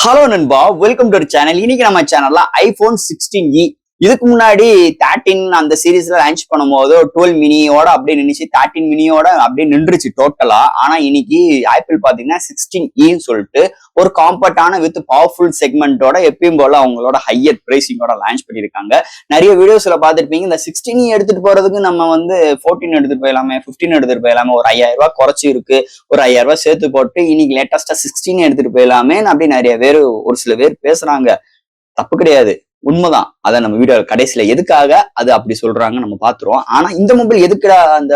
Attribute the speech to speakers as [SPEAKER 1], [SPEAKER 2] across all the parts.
[SPEAKER 1] Hello நண்பா, welcome to channel. இன்னைக்கு நம்ம சேனல்ல ஐபோன் 16e இதுக்கு முன்னாடி 13 அந்த சீரீஸ்ல லான்ச் பண்ணும்போது 12 மினியோட அப்படியே நின்றுச்சு, 13 மினியோட அப்படியே நின்றுச்சு டோட்டலா. ஆனா இன்னைக்கு ஆப்பிள் பாத்தீங்கன்னா 16e சொல்லிட்டு ஒரு காம்பேக்டான வித் பவர்ஃபுல் செக்மெண்டோட எப்பயும் போல அவங்களோட ஹையர் பிரைசிங்கோட லான்ச் பண்ணிருக்காங்க. நிறைய வீடியோஸ்ல பாத்துருப்பீங்க. இந்த 16e எடுத்துட்டு போறதுக்கு நம்ம 14 எடுத்துட்டு போயிடலாமே, 15 எடுத்துட்டு போயிடலாமே, ஒரு 5000 ரூபாய் குறைச்சி இருக்கு, ஒரு 5000 ரூபாய் சேர்த்து போட்டு இன்னைக்கு லேட்டஸ்டா 16 எடுத்துட்டு போயிடலாமே அப்படி நிறைய பேர் ஒரு சில பேர் பேசுறாங்க. தப்பு கிடையாது, உண்மைதான். அத நம்ம வீடியோ கடைசியில எதுக்காக அது அப்படி சொல்றாங்க நம்ம பாத்துருவோம். ஆனா இந்த மொபைல் எதுக்கு அந்த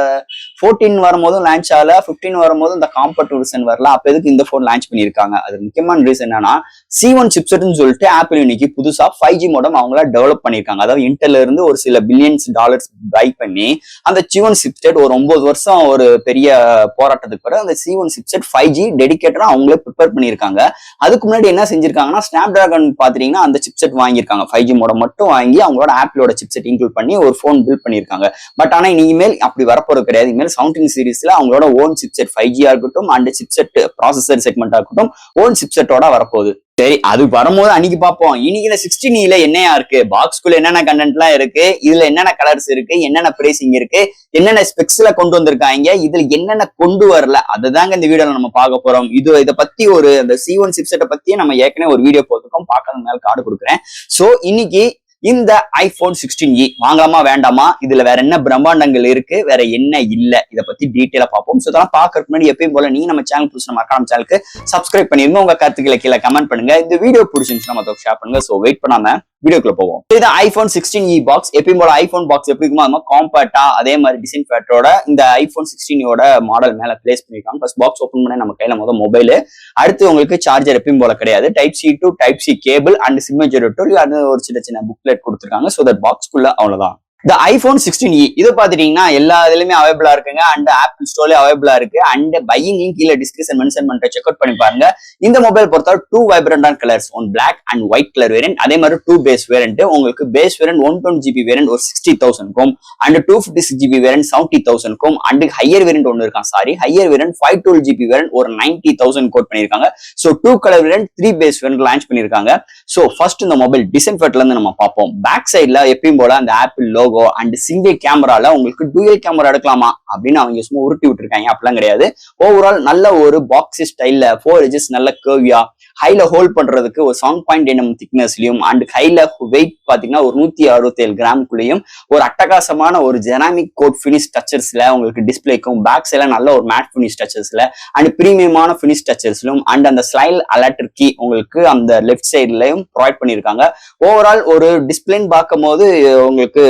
[SPEAKER 1] 14 வரும்போதும் லான்ச் ஆகல, 15 வரும்போதும் இந்த காம்பேக்ட் வெர்ஷன் வரல, அப்ப எதுக்கு இந்த போன் லான்ச் பண்ணிருக்காங்க? அது முக்கியமான ரீசன் என்னன்னா C1 சிப்செட்னு சொல்லிட்டு ஆப்பிள் இன்னைக்கு புதுசா 5G மோடம் அவங்கள டெவலப் பண்ணிருக்காங்க. அதாவது இன்டெல்ல இருந்து ஒரு சில பில்லியன்ஸ் டாலர்ஸ் பை பண்ணி அந்த C1 சிப்செட் ஒரு 9 வருஷம் ஒரு பெரிய போராட்டத்துக்கு பிறகு அந்த C1 சிப்செட் 5G டெடிகேட்டடா அவங்களே ப்ரிப்பேர் பண்ணிருக்காங்க. அதுக்கு முன்னாடி என்ன செஞ்சிருக்காங்கன்னா ஸ்னாப் டிராகன் பாத்தீங்கன்னா அந்த சிப்செட் வாங்கியிருக்காங்க, 5G மோடம் மட்டும் வாங்கி அவங்களோட ஆப்பிளோட சிப்செட் இன்க்ளூட் பண்ணி ஒரு போன் பில்ட் பண்ணிருக்காங்க. பட் ஆனா இனிமேல் அப்படி வரப்போறது கிடையாது. இனிமேல் 17 சீரீஸ்ல அவங்களோட ஓன் சிப்செட் 5G இருக்கட்டும் அண்ட் சிப்செட் ப்ராசஸர் செக்மெண்டா இருக்கட்டும் ஓன் சிப்செட்டோட வரப்போகுது. சரி, அது வரும்போது அன்னைக்கு பார்ப்போம். இன்னைக்கு இந்த 16e என்னையா இருக்கு, பாக்ஸ்குள்ள என்னென்ன கண்டென்ட் எல்லாம் இருக்கு, இதுல என்னென்ன கலர்ஸ் இருக்கு, என்னென்ன பிரைசிங் இருக்கு, என்னென்ன ஸ்பெக்ஸ்ல கொண்டு வந்திருக்காங்க, இதுல என்னென்ன கொண்டு வரல, அதுதாங்க இந்த வீடியோல நம்ம பார்க்க போறோம். இதை பத்தி ஒரு அந்த C1 சிப்செட்டை பத்தியே நம்ம ஏற்கனவே ஒரு வீடியோ போட்டிருக்கோம், பார்க்கறது மேல கார்டு கொடுக்குறேன். சோ இன்னைக்கு இந்த ஐபோன் 16e வாங்கலாமா வேண்டாமா, இதுல வேற என்ன பிரம்மாண்டங்கள் இருக்கு, வேற என்ன இல்ல, இதை பத்தி டீட்டெயிலா பார்ப்போம். சோ இதெல்லாம் பாக்குறதுக்கு முன்னாடி எப்பயும் போல நீங்க நம்ம சேனல் புதுசு மறக்காம சேனலுக்கு சப்ஸ்கிரைப் பண்ணிருங்க, உங்க கருத்துக்களை கீழே கமெண்ட் பண்ணுங்க, இந்த வீடியோ பிடிச்சிருந்துச்சுன்னா மத்தவங்க ஷேர் பண்ணுங்க. சோ வெயிட் பண்ணாம வீடியோக்குள்ள போவோம். இது ஐபோன் 16e பாக்ஸ். எப்பயும் போல ஐபோன் பாக்ஸ் எப்படி இருக்குமோ அது காம்பேக்டா அதே மாதிரி டிசைன் ஃபேட்டரோட இந்த ஐபோன் 16 மாடல் மேல பிளேஸ் பண்ணிருக்காங்க. ஃபர்ஸ்ட் பாக்ஸ் ஓபன் பண்ண நம்ம கையில மொபைல், அடுத்து உங்களுக்கு சார்ஜர் எப்பயும் போல கிடையாது, type C to type C cable and sim ejector tool, அது ஒரு சின்ன சின்ன புக்லெட் கொடுத்துருக்காங்க. சோ தட் பாக்ஸ்க்குள்ள அவ்வளவுதான். இந்த ஐபோன் 16e இது பாத்துட்டீங்கன்னா எல்லா இதுலயுமே அவைபிளா இருக்குங்க, அண்ட் ஆப்பிள் ஸ்டோர்லயே அவைபிளா இருக்கு, அண்ட் பையிங் லிங்க் கீழே டிஸ்கிரிப்ஷன் மென்ஷன் பண்ற செக் அவுட் பண்ணி பாருங்க. இந்த மொபைல் பொறுத்தவரை 2 வைப்ரண்டான colours, one black and white colour variant, அதே மாதிரி 2 பேஸ் வேரியன்ட். உங்களுக்கு பேஸ் வேரியன்ட் 120GB வேரியன்ட் ஒரு 60,000க்கும் அண்ட் 256GB வேரியன்ட் 70,000க்கும் அண்ட் ஹையர் வேரியன்ட் ஒன்னு இருக்கான், sorry higher variant 512GB variant ஒரு 90,000 கோட் பண்ணிருக்காங்க. So 2 colour variant 3 base variant launch பண்ணிருக்காங்க. சோ ஃபர்ஸ்ட் இந்த மொபைல் டிசைன் ஃபேட்ல இருந்து நம்ம பார்ப்போம். பேக் சைட்ல எப்பயும் போல அந்த ஆப்பிள் லோகோ அண்ட் சிங்கிள் கேமரால உங்களுக்கு டூயல் கேமரா எடுக்கலாமா அப்படின்னு அவங்க சும்மா உருட்டி விட்டுருக்காங்க, அப்படிலாம் கிடையாது. ஓவரால் நல்ல ஒரு பாக்ஸ் ஸ்டைல்ல 4 எட்ஜஸ் நல்ல கர்வியா ஹைல ஹோல்ட் பண்றதுக்கு ஒரு 7.9 திக்னஸ்லயும் அண்ட் ஹைல வெயிட் பாத்தீங்கன்னா ஒரு 167 கிராமுக்குள்ளயும் ஒரு அட்டகாசமான ஒரு ஜெராமிக் கோட் பினிஷ் டச்சர்ஸ்ல உங்களுக்கு டிஸ்பிளேக்கும், பேக் சைட்ல நல்ல ஒரு மேட் பினிஷ் டச்சர்ஸ்ல அண்ட் பிரீமியமான பினிஷ் டச்சர்ஸ்லயும் அண்ட் அந்த ஸ்லைல் அலர்ட் கீ உங்களுக்கு அந்த லெஃப்ட் சைட்லயும் ப்ரொவைட் பண்ணிருக்காங்க. ஓவரால் ஒரு டிஸ்பிளேன்னு பார்க்கும் போது உங்களுக்கு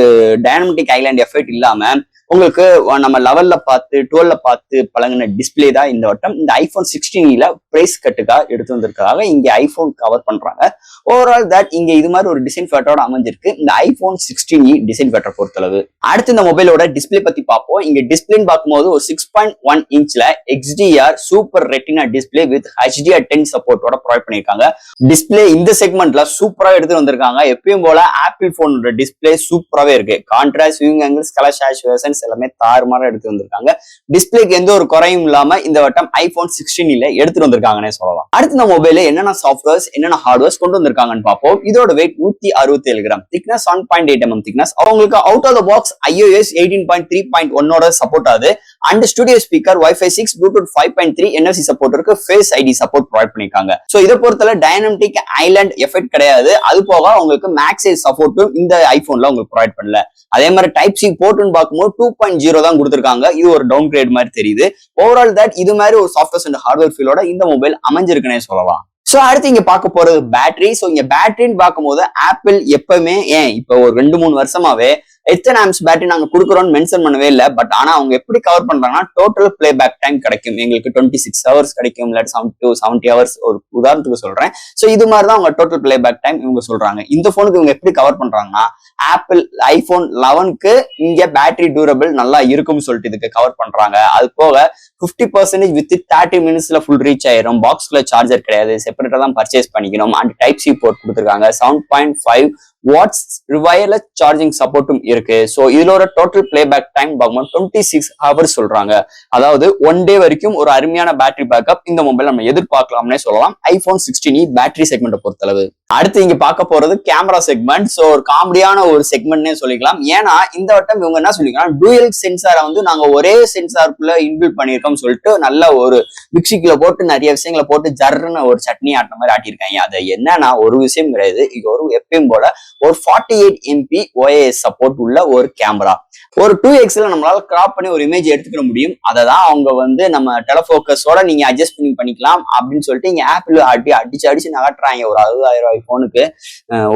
[SPEAKER 1] டைனமிக் ஐலாண்ட் எஃபெக்ட் இல்லாம உங்களுக்கு நம்ம 11ல பார்த்து 12ல பார்த்து பழங்கின டிஸ்பிளே தான் இந்த வட்டம் இந்த ஐபோன் 16e பிரைஸ் கட்டுக்காக எடுத்து வந்திருக்காங்க. இங்க ஐபோன் கவர் பண்றாங்க. ஓவரால் தட் இங்க இது மாதிரி ஒரு டிசைன் ஃபேட்டரோட அமைஞ்சிருக்கு இந்த ஐபோன் 16e டிசைன் ஃபேட்டர் பொறுத்தளவு. அடுத்து இந்த மொபைலோட டிஸ்பிளே பத்தி பார்ப்போம். இங்க டிஸ்பிளேன்னு பார்க்கும்போது ஒரு 6.1 இன்ச்ல XDR super retina display with HDR10 சப்போர்ட்டோட ப்ரொவைட் பண்ணிருக்காங்க. டிஸ்பிளே இந்த செக்மெண்ட்ல சூப்பரா எடுத்து வந்திருக்காங்க. எப்பயும் போல ஆப்பிள் போனோட டிஸ்பிளே சூப்பராவே இருக்கு. Contrast, viewing angles, colour saturation எல்லாமே தாறுமாறா எடுத்து வந்திருக்காங்க. டிஸ்பிளேக்கு எந்த ஒரு குறையும் இல்லாம இந்த வட்டம் ஐபோன் 16e எடுத்துட்டு வந்திருக்காங்கன்னே சொல்லலாம். அடுத்த இந்த மொபைல என்னென்ன சாஃப்ட்வேர்ஸ் என்னென்ன ஹார்ட்வேர்ஸ் கொண்டு வந்திருக்காங்கன்னு பார்ப்போம். இதோட weight 167 gram, thickness 1.8 mm thickness. அவங்களுக்கு out of the box iOS 18.3.1 support ஆகுது and studio speaker Wi-Fi 6 Bluetooth 5.3 NFC support இருக்கு, Face ID சப்போர்ட் ப்ரொவைட் பண்ணிருக்காங்க. சோ இதை பொறுத்தவரை டைனமிக் ஐலாண்ட் எஃபெக்ட் கிடையாது. அது போக உங்களுக்கு மேக்ஸைஸ் சப்போர்ட்டும் இந்த ஐபோன்ல உங்களுக்கு ப்ரொவைட் பண்ணல. அதே மாதிரி டைப் சி போர்ட்னு பார்க்கும்போது 2.0 தான் கொடுத்திருக்காங்க. இது ஒரு டவுன் கிரேட் மாதிரி தெரியுது. ஓவரால் தட் இது மாதிரி ஒரு சாஃப்ட்வேர் அண்ட் ஹார்ட்வேர் ஃபீலோட இந்த மொபைல் அமைஞ்சிருக்குன்னே சொல்லலாம். சோ அடுத்து இங்க பார்க்க போறது பேட்டரி. சோ இங்க பேட்டரின்னு பார்க்கும்போது ஆப்பிள் எப்பவுமே இப்போ ஒரு 2-3 வருஷமாவே எத்தனை ஆம்ஸ் பேட்டரி நாங்க கொடுக்குறோம்னு மென்ஷன் பண்ணவே இல்லை. பட் ஆனா அவங்க எப்படி கவர் பண்றாங்கன்னா டோட்டல் பிளே பேக் டைம் கிடைக்கும், எங்களுக்கு 26 ஹவர்ஸ் கிடைக்கும், இல்லாட்டி 70 ஹவர்ஸ் ஒரு உதாரணத்துக்கு சொல்றேன். சோ இது மாதிரிதான் அவங்க டோட்டல் பிளே பேக் டைம் இவங்க சொல்றாங்க. இந்த போனுக்கு இவங்க எப்படி கவர் பண்றாங்கன்னா ஆப்பிள் ஐபோன் 11க்கு இங்க பேட்டரி டியூரபிள் நல்லா இருக்கும்னு சொல்லிட்டு இதுக்கு கவர் பண்றாங்க. அது போக 50% வித் 30 மினிட்ஸ்ல ஃபுல் ரீச் ஆயிரும். பாக்ஸ்ல சார்ஜர் கிடையாது, செப்பரேட்டா தான் பர்ச்சேஸ் பண்ணிக்கணும் அண்ட் டைப் சி போர்ட் கொடுத்துருக்காங்க. 7.5 வாட்ஸ் வயர்லெஸ் சார்ஜிங் சப்போர்ட்டும் இருக்கு. ஸோ இதுல ஒரு டோட்டல் பிளேபேக் டைம் பார்க்கும்போது 26 ஹவர்ஸ் சொல்றாங்க. அதாவது 1 டே வரைக்கும் ஒரு அருமையான பேட்டரி பேக்கப் இந்த மொபைல் நம்ம எதிர்பார்க்கலாம்னே சொல்லலாம் ஐபோன் 16e பேட்டரி செக்மெண்ட் பொறுத்தளவு. அடுத்து இங்க பார்க்க போறது கேமரா செக்மெண்ட். ஸோ ஒரு காமெடியான ஒரு செக்மெண்ட்னே சொல்லிக்கலாம். ஏன்னா இந்த வட்டம் இவங்க என்ன சொல்லிக்கலாம், டூயல் சென்சாரை வந்து நாங்க ஒரே சென்சாருக்குள்ள இன்பில்ட் பண்ணியிருக்கோம் சொல்லிட்டு நல்ல ஒரு மிக்சிக்குள்ள போட்டு நிறைய விஷயங்களை போட்டு ஜர்ன்னு ஒரு சட்னி ஆட்டின மாதிரி ஆட்டியிருக்காங்க. அது என்னன்னா ஒரு விஷயம் கிடையாது. இது ஒரு எப்பயும் போல ஒரு 48 MP OIS சப்போர்ட் உள்ள ஒரு கேமரா. ஒரு 2xல நம்மளால கிராப் பண்ணி ஒரு இமேஜ் எடுத்துக்க முடியும். அதை தான் அவங்க வந்து நம்ம டெலஃபோக்கஸோட நீங்க அட்ஜஸ்ட் பண்ணிக்கலாம் அப்படின்னு சொல்லிட்டு இங்க ஆப்பிள் அடிச்சு நகட்டுறாங்க. ஒரு 60,000 போனுக்கு,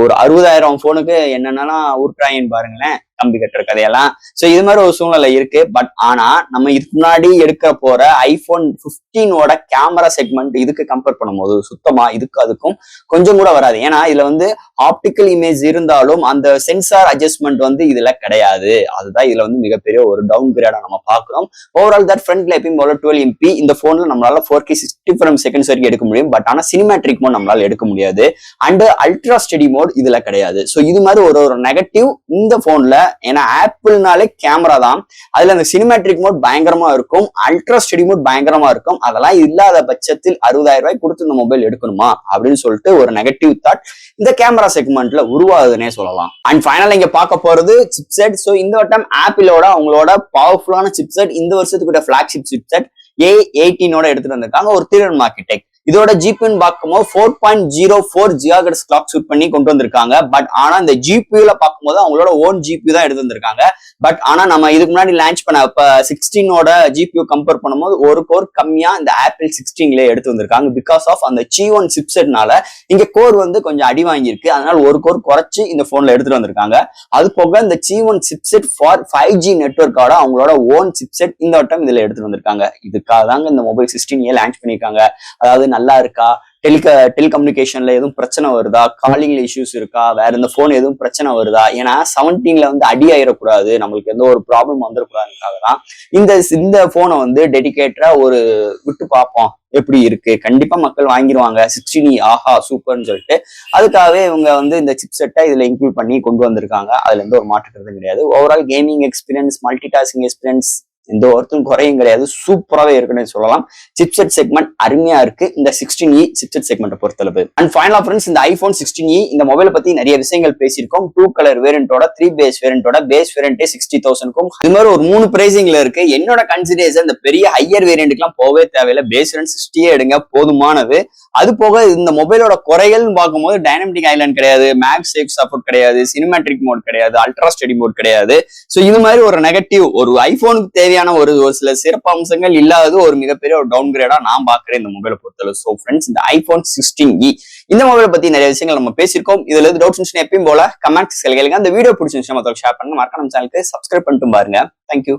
[SPEAKER 1] ஒரு 60,000 போனுக்கு என்னென்னலாம் உருட்டுறாங்கன்னு பாருங்களேன், கம்பி கட்டுற கதையெல்லாம். சோ இது மாதிரி ஒரு சூழ்நிலை இருக்கு. பட் ஆனா நம்ம இதுக்கு முன்னாடி எடுக்க போற ஐபோன் 15ஓட கேமரா செக்மெண்ட் இதுக்கு கம்பேர் பண்ணும்போது சுத்தமா அதுக்கும் கொஞ்சம் கூட வராது. ஏன்னா இதுல வந்து ஆப்டிக்கல் இமேஜ் இருந்தாலும் அந்த சென்சார் அட்ஜஸ்ட்மெண்ட் வந்து இதுல கிடையாது. அதுதான் இதுல வந்து மிகப்பெரிய ஒரு டவுன் கிரேடா நம்ம பார்க்கிறோம். ஓவரால் தட் ஃப்ரண்ட்ல எப்பயும் போல 12 MP இந்த போன்ல நம்மளால 4K 60 frames seconds வரைக்கும் எடுக்க முடியும். பட் ஆனா சினிமேட்ரிக் மோட் நம்மளால எடுக்க முடியாது. அண்ட் அல்ட்ரா ஸ்டெடி மோட் இதுல கிடையாது. சோ இது மாதிரி ஒரு நெகட்டிவ் இந்த போன்ல. ஏன்னா ஆப்பிள்னாலே கேமரா தான், அதுல அந்த சினிமேட்ரிக் மோட் பயங்கரமா இருக்கும், அல்ட்ரா ஸ்டெடி மோட் பயங்கரமா இருக்கும். அதெல்லாம் இல்லாத பட்சத்தில் 60,000 ரூபாய் கொடுத்து இந்த மொபைல் எடுக்கணுமா அப்படின்னு சொல்லிட்டு ஒரு நெகட்டிவ் தாட் இந்த கேமரா செக்மெண்ட்ல உருவாகுதுன்னே சொல்லலாம். அண்ட் ஃபைனலா இங்க பார்க்க போறது சிப்செட். சோ இந்த வட்டம் ஆப்பிளோட அவங்களோட பவர்ஃபுல்லான சிப்செட் இந்த வருஷத்துக்கு ஃபிளாக்ஷிப் சிப்செட் A18ஓட எடுத்துட்டு வந்திருக்காங்க. ஒரு 3 ஆர்கிடெக்ட். இதோட ஜிபியூன்னு பார்க்கும்போது 4.04 GHz கிளாக் ஷூட் பண்ணி கொண்டு வந்திருக்காங்க. பட் ஆனா இந்த ஜிபியூல பார்க்கும்போது அவங்களோட ஓன் ஜிபியூ தான் எடுத்து வந்திருக்காங்க. பட் ஆனா நம்ம இதுக்கு முன்னாடி லான்ச் பண்ண இப்ப 16ஓட ஜிபியூ கம்பேர் பண்ணும்போது ஒரு கோர் கம்மியா இந்த ஆப்பிள் 16ல எடுத்து வந்திருக்காங்க. பிகாஸ் ஆஃப் அந்த G1 சிப்செட்னால இங்க கோர் வந்து கொஞ்சம் அடி வாங்கியிருக்கு. அதனால ஒரு கோர் குறைச்சு இந்த போன்ல எடுத்துட்டு வந்திருக்காங்க. அது போக இந்த G1 சிப்செட் ஃபார் 5G நெட்வொர்க்கோட அவங்களோட ஓன் சிப்செட் இந்த வட்டம் இதுல எடுத்துட்டு வந்திருக்காங்க. இதுக்காக தாங்க இந்த மொபைல் 16A லான்ச் பண்ணிருக்காங்க. அதாவது நல்லா இருக்கா, டெலிகம்யூனிகேஷன்ல எதுவும் பிரச்சனை வருதா, காலிங்ல இஷ்யூஸ் இருக்கா, வேற இந்த போன் எதுவும் பிரச்சனை வருதா, ஏன்னா 17ல வந்து அடி ஆயிடக்கூடாது, நம்மளுக்கு எந்த ஒரு ப்ராப்ளம் வந்துடக்கூடாதுக்காக தான் இந்த போனை வந்து டெடிகேட்டரா ஒரு விட்டு பார்ப்போம் எப்படி இருக்கு, கண்டிப்பா மக்கள் வாங்கிடுவாங்க 16E ஆஹா சூப்பர்னு சொல்லிட்டு. அதுக்காகவே இவங்க வந்து இந்த சிப்செட்டை இதுல இன்க்ளூட் பண்ணி கொண்டு வந்திருக்காங்க. அதுல எந்த ஒரு மாற்றுக்கிறது கிடையாது. Overall gaming experience, multi tasking experience எந்த ஒருத்தரும் குறையும் கிடையாது, சூப்பராகவே இருக்குன்னு சொல்லலாம். சிப்செட் செக்மெண்ட் அருமையா இருக்கு இந்த 16E சிப்செட் செக்மெண்ட் பொறுத்தளவு. அண்ட் ஃபைனலா ஃப்ரெண்ட்ஸ், இந்த ஐபோன் 16E இந்த மொபைலை பத்தி நிறைய விஷயங்கள் பேசியிருக்கோம். 2 கலர் வேரியண்டோட, 3 பேஸ் வேரியண்டோட, பேஸ் வேரியண்டே 60,000க்கும் இது மாதிரி ஒரு 3 பிரைசிங்ல இருக்கு. என்னோட கன்சிடரேஷன் இந்த பெரிய ஹையர் வேரியண்ட்டுக்குலாம் போகவே தேவையில்லை, பேஸ் வேரியன்ட் 60 எடுங்க போதுமானது. அது போக இந்த மொபைலோட குறைகள்னு பார்க்கும்போது டைனமிக் ஐலாண்ட் கிடையாது, மேக்ஸ் சேஃப் சப்போர்ட் கிடையாது, சினிமேட்ரிக் மோட் கிடையாது, அல்ட்ரா ஸ்டெடி மோட் கிடையாது. ஸோ இது மாதிரி ஒரு நெகட்டிவ், ஒரு ஐபோனுக்கு தேவையான ஒரு சில சிறப்பு அம்சங்கள் இல்லாதது ஒரு மிகப்பெரிய ஒரு டவுன் கிரேடா நான் பாக்குறேன் இந்த மொபைலை பொறுத்தளவு. ஸோ ஃப்ரெண்ட்ஸ், இந்த ஐபோன் 16E இந்த மொபைலை பத்தி நிறைய விஷயங்கள் நம்ம பேசியிருக்கோம். இதுல இருந்து டவுட்ஸ் இருந்துச்சுன்னா எப்பயும் போல கமெண்ட்ஸ் கேளுங்க. அந்த வீடியோ பிடிச்சிருந்துச்சுன்னா மத்தவங்க ஷேர் பண்ணுங்க. மறக்காம நம்ம சேனலுக்கு சப்ஸ்கிரைப் பண்ணிட்டு பாருங்க. தேங்க்யூ.